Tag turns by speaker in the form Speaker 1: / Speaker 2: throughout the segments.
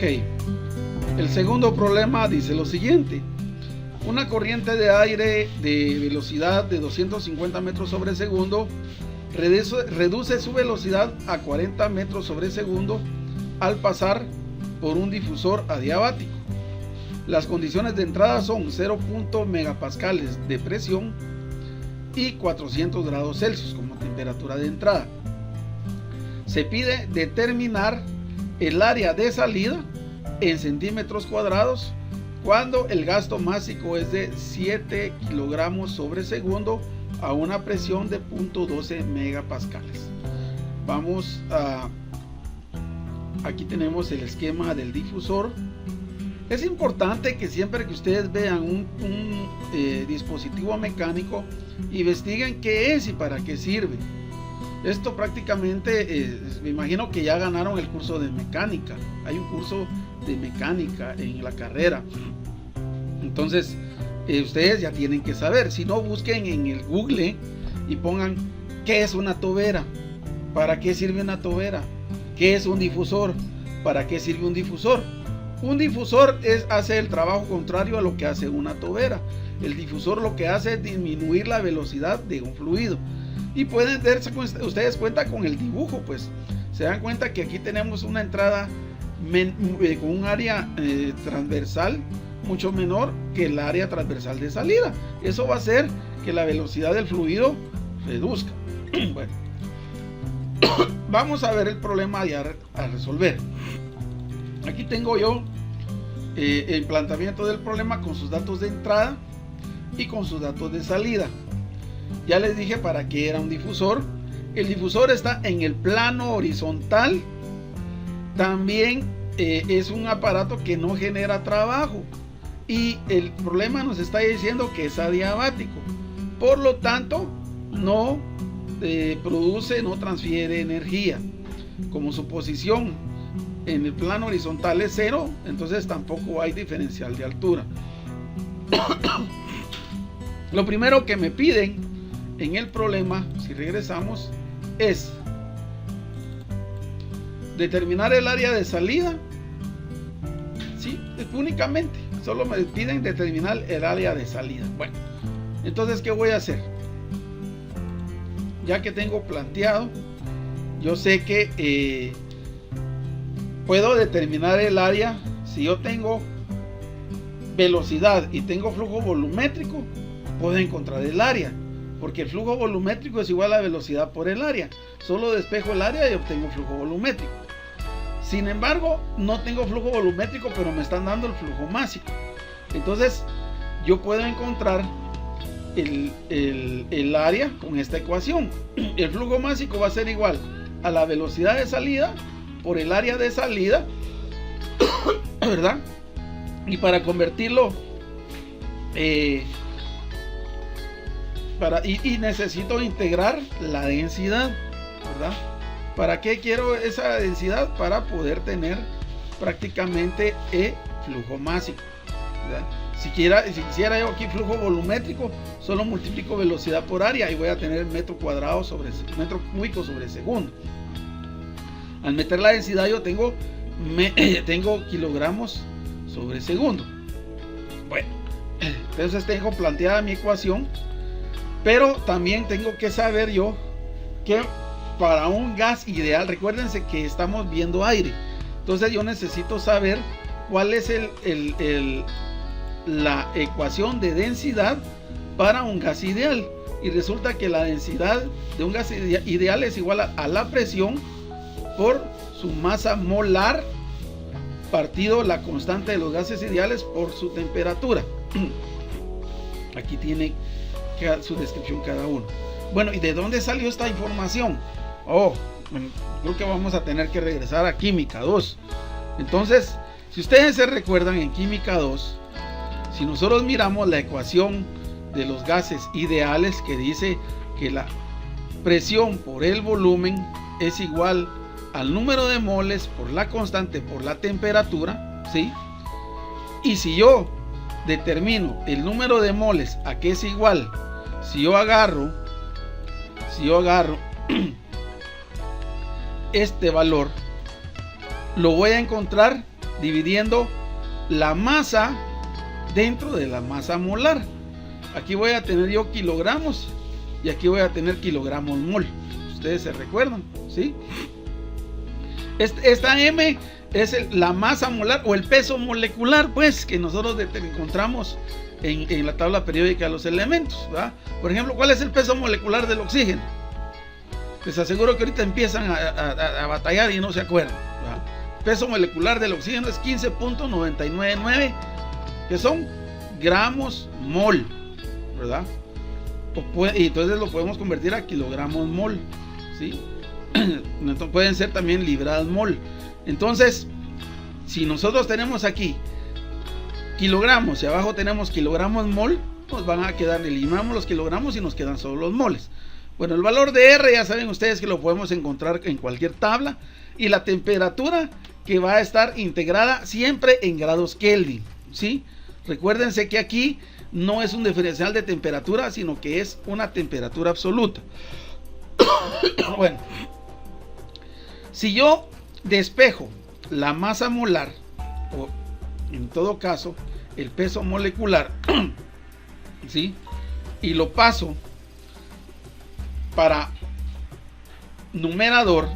Speaker 1: Ok, el segundo problema dice lo siguiente: una corriente de aire de velocidad de 250 metros sobre segundo reduce su velocidad a 40 metros sobre segundo al pasar por un difusor adiabático. Las condiciones de entrada son 0. megapascales de presión y 400 grados Celsius como temperatura de entrada. Se pide determinar el área de salida en centímetros cuadrados cuando el gasto másico es de 7 kilogramos sobre segundo a una presión de 0.12 megapascales. Vamos a... Aquí tenemos el esquema del difusor. Es importante que siempre que ustedes vean un dispositivo mecánico, investiguen qué es y para qué sirve. Esto prácticamente, me imagino que ya ganaron el curso de mecánica. Hay un curso de mecánica en la carrera. Entonces, ustedes ya tienen que saber. Si no, busquen en el Google y pongan qué es una tobera, para qué sirve una tobera, qué es un difusor, para qué sirve un difusor. Un difusor hace el trabajo contrario a lo que hace una tobera. El difusor lo que hace es disminuir la velocidad de un fluido. Y pueden darse ustedes cuenta con el dibujo, pues se dan cuenta que aquí tenemos una entrada con un área transversal mucho menor que el área transversal de salida. Eso va a hacer que la velocidad del fluido reduzca. Bueno, vamos a ver el problema ya a resolver. Aquí tengo yo el planteamiento del problema con sus datos de entrada y con sus datos de salida. Ya les dije para qué era un difusor. El difusor está en el plano horizontal. También es un aparato que no genera trabajo. Y el problema nos está diciendo que es adiabático. Por lo tanto, no produce, no transfiere energía. Como su posición en el plano horizontal es 0, entonces tampoco hay diferencial de altura. Lo primero que me piden en el problema, si regresamos, es determinar el área de salida. Sí, únicamente, solo me piden determinar el área de salida. Bueno, entonces, ¿qué voy a hacer? Ya que tengo planteado, yo sé que puedo determinar el área. Si yo tengo velocidad y tengo flujo volumétrico, puedo encontrar el área, porque el flujo volumétrico es igual a velocidad por el área. Solo despejo el área y obtengo flujo volumétrico. Sin embargo, no tengo flujo volumétrico, pero me están dando el flujo másico. Entonces, yo puedo encontrar el área con esta ecuación. El flujo másico va a ser igual a la velocidad de salida por el área de salida, ¿verdad? Y para convertirlo y necesito integrar la densidad, ¿verdad? ¿Para qué quiero esa densidad? Para poder tener prácticamente flujo másico, ¿verdad? Si quisiera yo aquí flujo volumétrico, solo multiplico velocidad por área y voy a tener metro cúbico sobre segundo. Al meter la densidad yo tengo kilogramos sobre segundo. Bueno, entonces tengo planteada mi ecuación, pero también tengo que saber yo que para un gas ideal, recuérdense que estamos viendo aire, entonces yo necesito saber cuál es la ecuación de densidad para un gas ideal, y resulta que la densidad de un gas ideal es igual a la presión por su masa molar partido la constante de los gases ideales por su temperatura. Aquí tiene su descripción cada uno. Bueno, ¿y de dónde salió esta información? Bueno, creo que vamos a tener que regresar a Química 2. Entonces, si ustedes se recuerdan, en Química 2, si nosotros miramos la ecuación de los gases ideales, que dice que la presión por el volumen es igual al número de moles por la constante por la temperatura, ¿sí? Y si yo determino el número de moles a qué es igual, si yo agarro este valor, lo voy a encontrar dividiendo la masa dentro de la masa molar. Aquí voy a tener yo kilogramos y aquí voy a tener kilogramos mol. Ustedes se recuerdan, ¿sí? Esta M es la masa molar o el peso molecular, pues, que nosotros encontramos en la tabla periódica de los elementos, ¿verdad? Por ejemplo, ¿cuál es el peso molecular del oxígeno? Les aseguro que ahorita empiezan a batallar y no se acuerdan, ¿verdad? El peso molecular del oxígeno es 15.999, que son gramos mol, ¿verdad? Y entonces lo podemos convertir a kilogramos mol, ¿sí? Entonces pueden ser también libras mol. Entonces, si nosotros tenemos aquí kilogramos y abajo tenemos kilogramos mol, nos van a quedar, eliminamos los kilogramos y nos quedan solo los moles. Bueno, el valor de R ya saben ustedes que lo podemos encontrar en cualquier tabla, y la temperatura que va a estar integrada siempre en grados Kelvin, ¿sí? Recuérdense que aquí no es un diferencial de temperatura, sino que es una temperatura absoluta. Bueno, si yo despejo la masa molar, o en todo caso el peso molecular, ¿sí?, y lo paso para numerador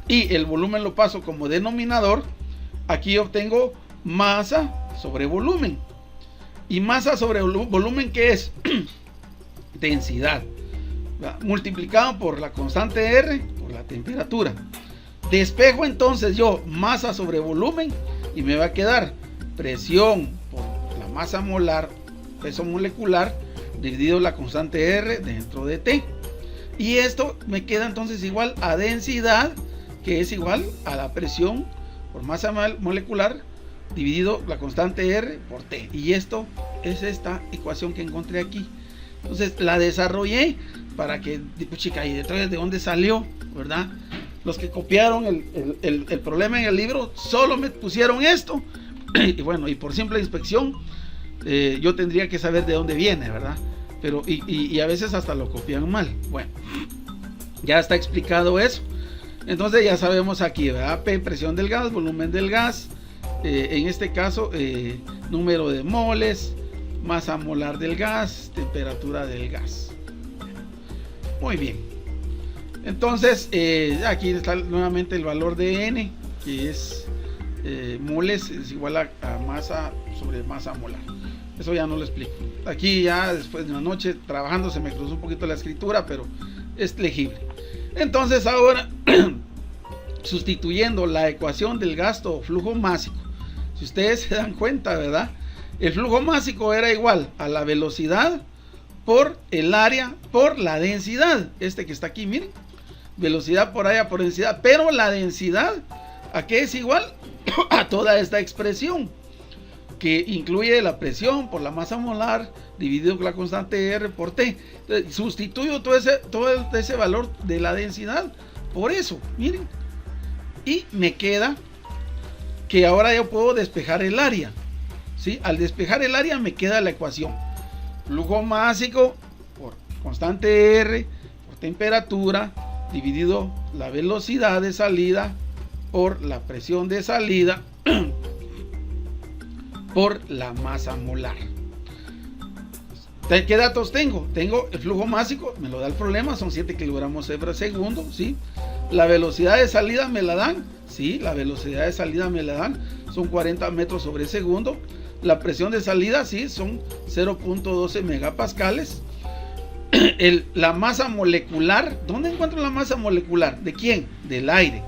Speaker 1: y el volumen lo paso como denominador, aquí obtengo masa sobre volumen. Y masa sobre volumen, ¿qué es? Densidad, ¿verdad?, multiplicado por la constante R por la temperatura. Despejo entonces yo masa sobre volumen y me va a quedar presión por la masa molar, peso molecular, dividido la constante R dentro de T. Y esto me queda entonces igual a densidad, que es igual a la presión por masa molecular dividido la constante R por T. Y esto es esta ecuación que encontré aquí. Entonces la desarrollé para que, pues, chica, ¿y detrás de dónde salió, verdad? Los que copiaron el problema en el libro solo me pusieron esto. Y bueno, y por simple inspección yo tendría que saber de dónde viene, ¿verdad? Pero y a veces hasta lo copian mal. Bueno, ya está explicado eso. Entonces ya sabemos aquí, ¿verdad? P, presión del gas, volumen del gas, en este caso número de moles, masa molar del gas, temperatura del gas. Muy bien. Entonces aquí está nuevamente el valor de N, que es moles es igual a masa sobre masa molar. Eso ya no lo explico. Aquí ya después de una noche trabajando se me cruzó un poquito la escritura, pero es legible. Entonces ahora sustituyendo la ecuación del gasto o flujo másico, si ustedes se dan cuenta, ¿verdad? El flujo másico era igual a la velocidad por el área por la densidad. Este que está aquí, miren, velocidad por área por densidad, pero la densidad, ¿a qué es igual? A toda esta expresión, que incluye la presión por la masa molar dividido con la constante R por T. Entonces, sustituyo todo ese valor de la densidad por eso, miren, y me queda que ahora yo puedo despejar el área, ¿sí? Al despejar el área me queda la ecuación: flujo másico por constante R por temperatura dividido la velocidad de salida por la presión de salida por la masa molar. ¿Qué datos tengo? Tengo el flujo másico, me lo da el problema, son 7 kilogramos por segundo, ¿sí? La velocidad de salida me la dan, ¿sí? La velocidad de salida me la dan, son 40 metros sobre segundo. La presión de salida, sí, son 0.12 megapascales. La masa molecular, ¿dónde encuentro la masa molecular? ¿De quién? Del aire.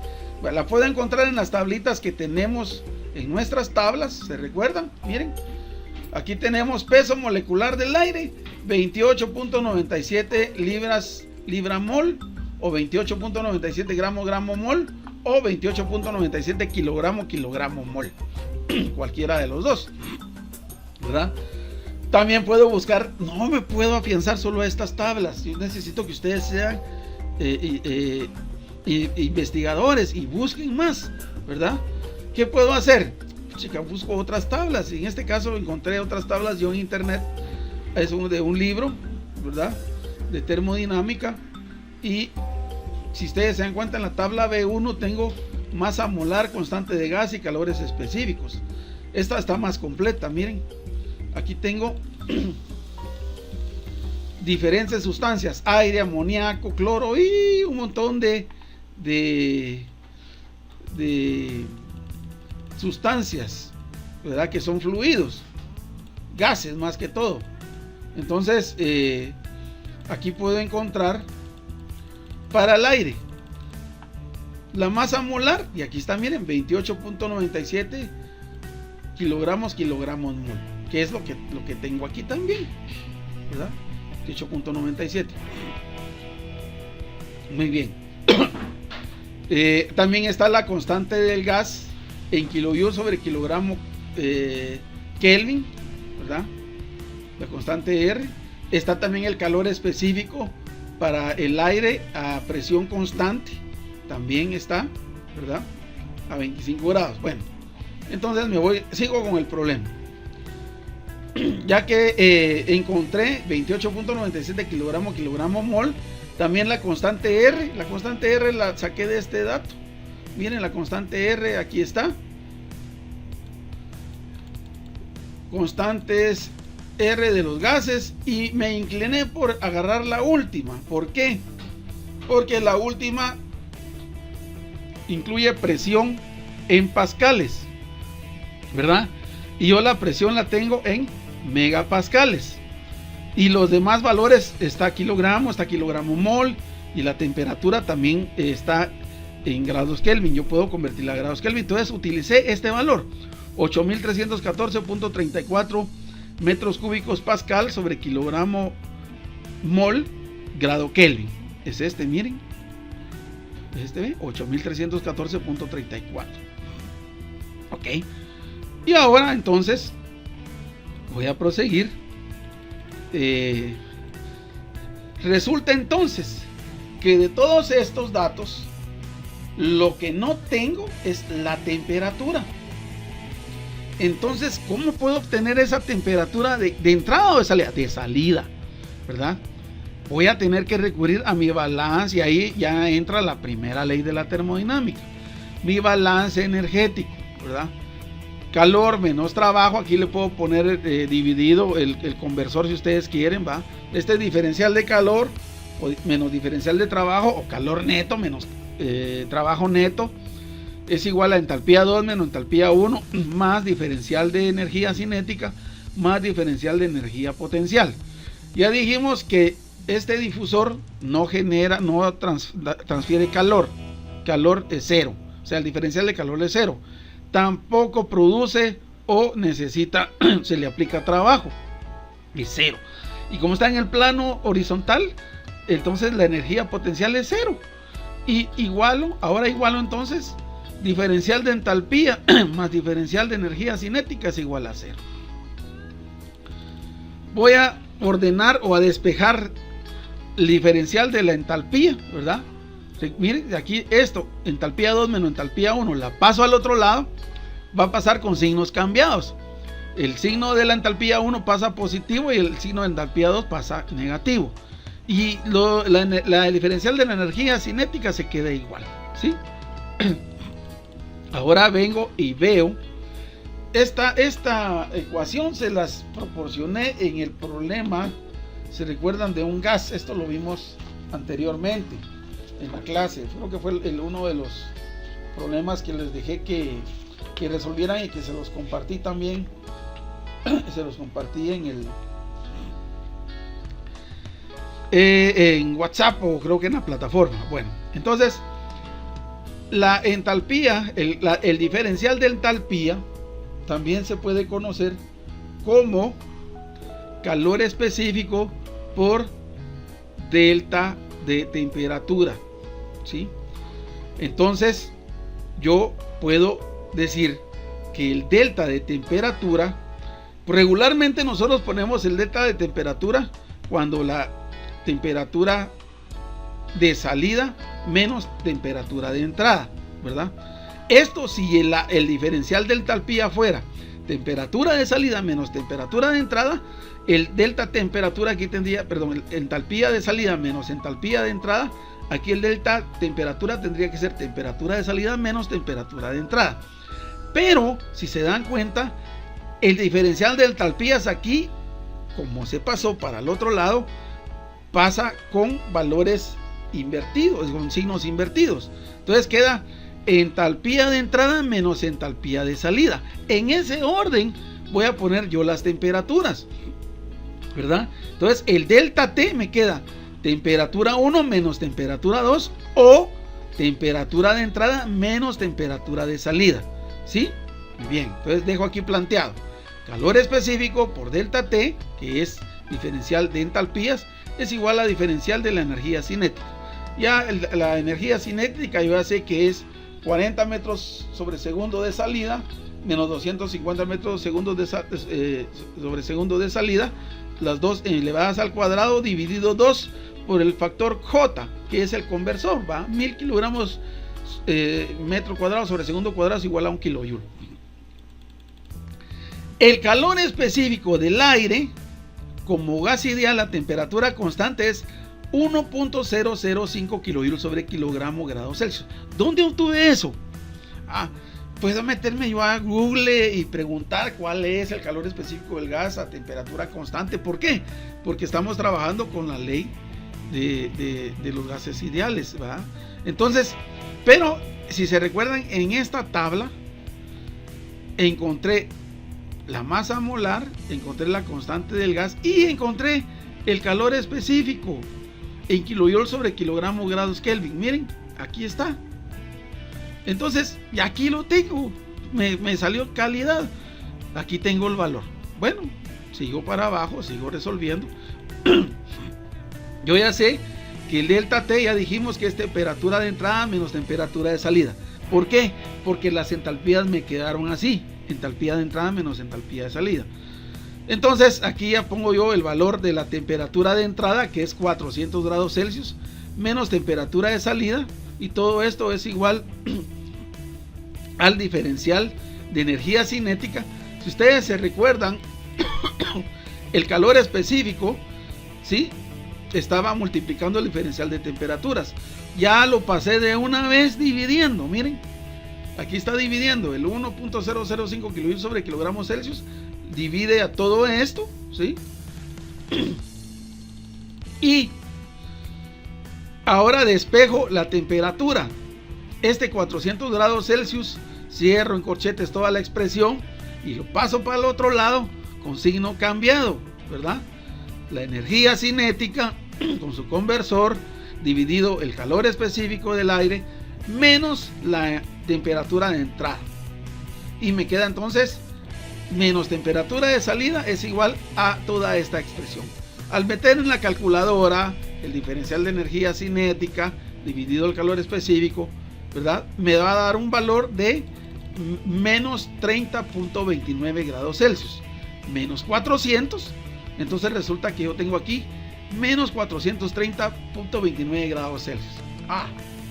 Speaker 1: La puedo encontrar en las tablitas que tenemos en nuestras tablas, ¿se recuerdan? Miren, aquí tenemos peso molecular del aire, 28.97 libra mol, o 28.97 gramo mol, o 28.97 kilogramo mol, cualquiera de los dos, ¿verdad? También puedo buscar, no me puedo afianzar solo a estas tablas, yo necesito que ustedes sean investigadores y busquen más, ¿verdad? ¿Qué puedo hacer? Chica, busco otras tablas, y en este caso encontré otras tablas yo en internet, es de un libro, ¿verdad?, de termodinámica, y si ustedes se dan cuenta en la tabla B1 tengo masa molar, constante de gas y calores específicos. Esta está más completa, miren. Aquí tengo diferentes sustancias: aire, amoníaco, cloro y un montón de sustancias, ¿verdad? Que son fluidos, gases más que todo. Entonces aquí puedo encontrar para el aire la masa molar, y aquí está, miren, 28.97 kilogramos mol, que es lo que tengo aquí también, ¿verdad? 28.97. Muy bien. También está la constante del gas en kilojoule sobre kilogramo Kelvin, ¿verdad? La constante R. Está también el calor específico para el aire a presión constante, también está, ¿verdad? A 25 grados. Bueno, entonces sigo con el problema. Ya que encontré 28.97 kilogramo mol, también la constante R. La constante R la saqué de este dato. Miren, la constante R, aquí está. Constantes R de los gases, y me incliné por agarrar la última. ¿Por qué? Porque la última incluye presión en pascales, ¿verdad? Y yo la presión la tengo en megapascales, y los demás valores está kilogramo mol, y la temperatura también está en grados Kelvin. Yo puedo convertirla a grados Kelvin. Entonces utilicé este valor, 8314.34 metros cúbicos pascal sobre kilogramo mol grado Kelvin. Es este, miren. Es este, 8314.34. Ok. Y ahora entonces voy a proseguir. Resulta entonces que de todos estos datos, lo que no tengo es la temperatura. Entonces, ¿cómo puedo obtener esa temperatura de entrada o de salida? De salida, ¿verdad? Voy a tener que recurrir a mi balance, y ahí ya entra la primera ley de la termodinámica. Mi balance energético, ¿verdad? Calor menos trabajo. Aquí le puedo poner dividido el conversor si ustedes quieren, ¿va? Este diferencial de calor menos diferencial de trabajo, o calor neto menos trabajo neto, es igual a entalpía 2 menos entalpía 1 más diferencial de energía cinética más diferencial de energía potencial. Ya dijimos que este difusor no transfiere calor. Calor es cero, o sea, el diferencial de calor es cero. Tampoco produce o necesita, se le aplica trabajo, es cero. Y como está en el plano horizontal, entonces la energía potencial es cero. Y ahora igualo entonces diferencial de entalpía más diferencial de energía cinética es igual a cero. Voy a ordenar o a despejar el diferencial de la entalpía, ¿verdad? Miren, aquí esto, entalpía 2 menos entalpía 1, la paso al otro lado, va a pasar con signos cambiados. El signo de la entalpía 1 pasa positivo y el signo de entalpía 2 pasa negativo. Y la diferencial de la energía cinética se queda igual, ¿sí? Ahora vengo y veo esta ecuación, se las proporcioné en el problema, ¿se recuerdan? De un gas. Esto lo vimos anteriormente en la clase. Creo que fue uno de los problemas que les dejé que resolvieran, y que se los compartí también. Se los compartí en WhatsApp, o creo que en la plataforma. Bueno, entonces la entalpía, el diferencial de entalpía también se puede conocer como calor específico por delta de temperatura, ¿sí? Entonces yo puedo decir que el delta de temperatura, regularmente nosotros ponemos el delta de temperatura cuando la temperatura de salida menos temperatura de entrada, ¿verdad? Esto, si el diferencial de entalpía fuera temperatura de salida menos temperatura de entrada, el delta temperatura aquí tendría, entalpía de salida menos entalpía de entrada, aquí el delta temperatura tendría que ser temperatura de salida menos temperatura de entrada. Pero si se dan cuenta, el diferencial de entalpías aquí, como se pasó para el otro lado, pasa con valores invertidos, con signos invertidos. Entonces queda entalpía de entrada menos entalpía de salida. En ese orden voy a poner yo las temperaturas, ¿verdad? Entonces el delta T me queda temperatura 1 menos temperatura 2 o temperatura de entrada menos temperatura de salida, ¿sí? Bien, entonces dejo aquí planteado calor específico por delta T, que es diferencial de entalpías, es igual a diferencial de la energía cinética. Ya la energía cinética yo ya sé que es 40 metros sobre segundo de salida menos 250 metros sobre segundo de salida, las dos elevadas al cuadrado dividido 2 por el factor J, que es el conversor, ¿va? 1000 kilogramos metro cuadrado sobre segundo cuadrado es igual a 1 kilojoule. El calor específico del aire como gas ideal a temperatura constante es 1.005 kilojoules sobre kilogramo grado Celsius. ¿Dónde obtuve eso? Puedo meterme yo a Google y preguntar cuál es el calor específico del gas a temperatura constante. ¿Por qué? Porque estamos trabajando con la ley de los gases ideales, ¿va? Entonces, pero si se recuerdan, en esta tabla encontré la masa molar, encontré la constante del gas y encontré el calor específico en kilojoule sobre kilogramo grados Kelvin. Miren, aquí está. Entonces, y aquí lo tengo, me salió calidad, aquí tengo el valor. Bueno, sigo para abajo, sigo resolviendo. Yo ya sé que el delta T ya dijimos que es temperatura de entrada menos temperatura de salida. ¿Por qué? Porque las entalpías me quedaron así, entalpía de entrada menos entalpía de salida. Entonces aquí ya pongo yo el valor de la temperatura de entrada, que es 400 grados Celsius, menos temperatura de salida, y todo esto es igual al diferencial de energía cinética. Si ustedes se recuerdan, el calor específico, ¿sí?, estaba multiplicando el diferencial de temperaturas. Ya lo pasé de una vez dividiendo, miren, aquí está dividiendo el 1.005 kilojoules sobre kilogramos Celsius, divide a todo esto, ¿sí? Y ahora despejo la temperatura. Este 400 grados Celsius, cierro en corchetes toda la expresión y lo paso para el otro lado con signo cambiado, ¿verdad? La energía cinética con su conversor dividido el calor específico del aire menos la temperatura de entrada, y me queda entonces menos temperatura de salida es igual a toda esta expresión. Al meter en la calculadora el diferencial de energía cinética dividido el calor específico, ¿verdad?, me va a dar un valor de menos 30.29 grados Celsius, menos 400. Entonces resulta que yo tengo aquí menos 430.29 grados Celsius.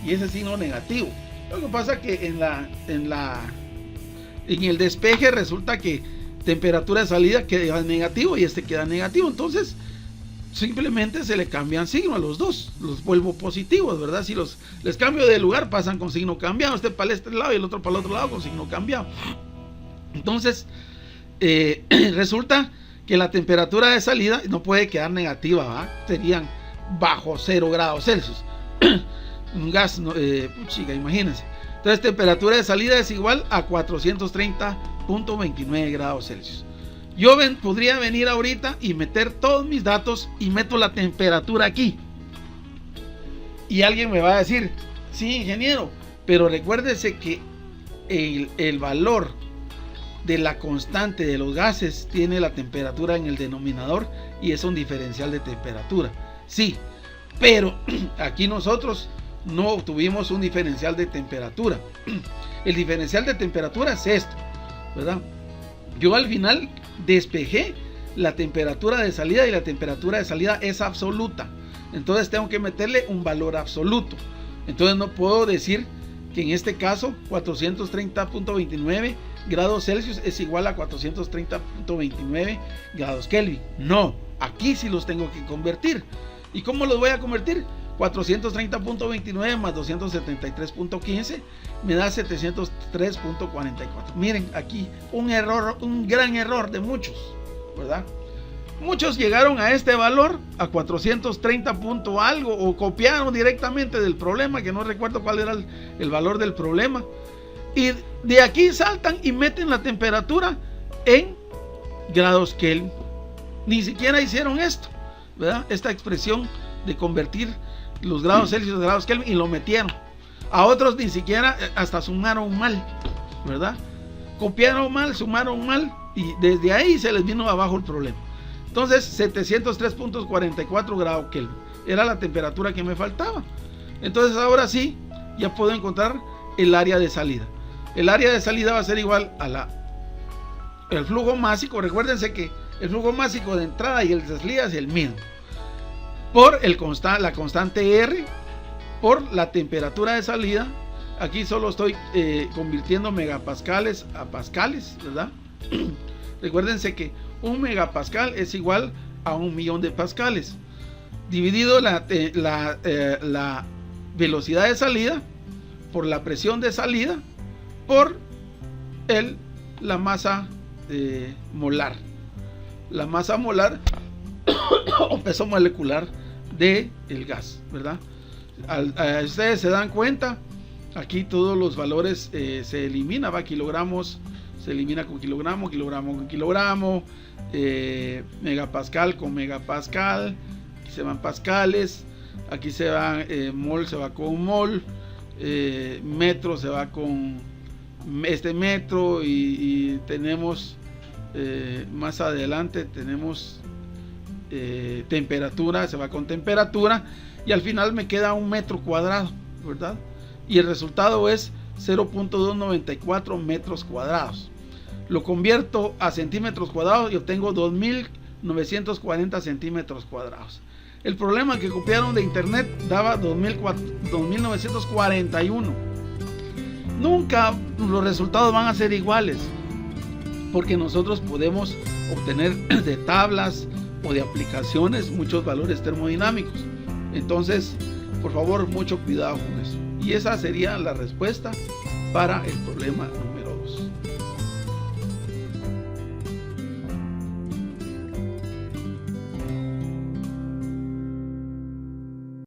Speaker 1: Y ese signo negativo. Lo que pasa que en el despeje resulta que temperatura de salida queda negativo y este queda negativo. Entonces simplemente se le cambian signo a los dos, los vuelvo positivos, ¿verdad? Si les cambio de lugar, pasan con signo cambiado, este para este lado y el otro para el otro lado con signo cambiado. Entonces resulta que la temperatura de salida no puede quedar negativa, ¿verdad? Serían bajo 0 grados Celsius. Un gas, chica, imagínense. Entonces temperatura de salida es igual a 430.29 grados Celsius. Yo podría venir ahorita y meter todos mis datos y meto la temperatura aquí. Y alguien me va a decir, sí, ingeniero, pero recuérdese que el valor de la constante de los gases tiene la temperatura en el denominador y es un diferencial de temperatura. Sí, pero aquí nosotros no obtuvimos un diferencial de temperatura. El diferencial de temperatura es esto, ¿verdad? Yo al final despejé la temperatura de salida y la temperatura de salida es absoluta. Entonces tengo que meterle un valor absoluto. Entonces no puedo decir que en este caso 430.29 grados Celsius es igual a 430.29 grados Kelvin. No, aquí sí los tengo que convertir. ¿Y cómo los voy a convertir? 430.29 más 273.15 me da 703.44. Miren aquí un error, un gran error de muchos, ¿verdad? Muchos llegaron a este valor, a 430 punto algo, o copiaron directamente del problema, que no recuerdo cuál era el valor del problema, y de aquí saltan y meten la temperatura en grados Kelvin. Ni siquiera hicieron esto, ¿verdad? Esta expresión de convertir los grados Celsius a grados Kelvin, y lo metieron. A otros ni siquiera, hasta sumaron mal, ¿verdad? Copiaron mal, sumaron mal, y desde ahí se les vino abajo el problema. Entonces 703.44 grados Kelvin era la temperatura que me faltaba. Entonces ahora sí ya puedo encontrar el área de salida. El área de salida va a ser igual a el flujo másico. Recuérdense que el flujo másico de entrada y el de salida es el mismo, por la constante R, por la temperatura de salida. Aquí solo estoy convirtiendo megapascales a pascales, ¿verdad? Recuérdense que un megapascal es igual a 1.000.000 de pascales, dividido la velocidad de salida por la presión de salida por la masa molar. La masa molar o peso molecular del gas, ¿verdad? Ustedes se dan cuenta, aquí todos los valores se eliminan, va, kilogramos se elimina con kilogramo, kilogramo con kilogramo, megapascal con megapascal, aquí se van pascales, aquí se va mol, se va con mol, metro se va con metro, y tenemos más adelante tenemos temperatura, se va con temperatura, y al final me queda un metro cuadrado, ¿verdad? Y el resultado es 0.294 metros cuadrados. Lo convierto a centímetros cuadrados y obtengo 2.940 centímetros cuadrados. El problema que copiaron de internet daba 2.941. Nunca los resultados van a ser iguales, porque nosotros podemos obtener de tablas o de aplicaciones muchos valores termodinámicos. Entonces, por favor, mucho cuidado con eso. Y esa sería la respuesta para el problema número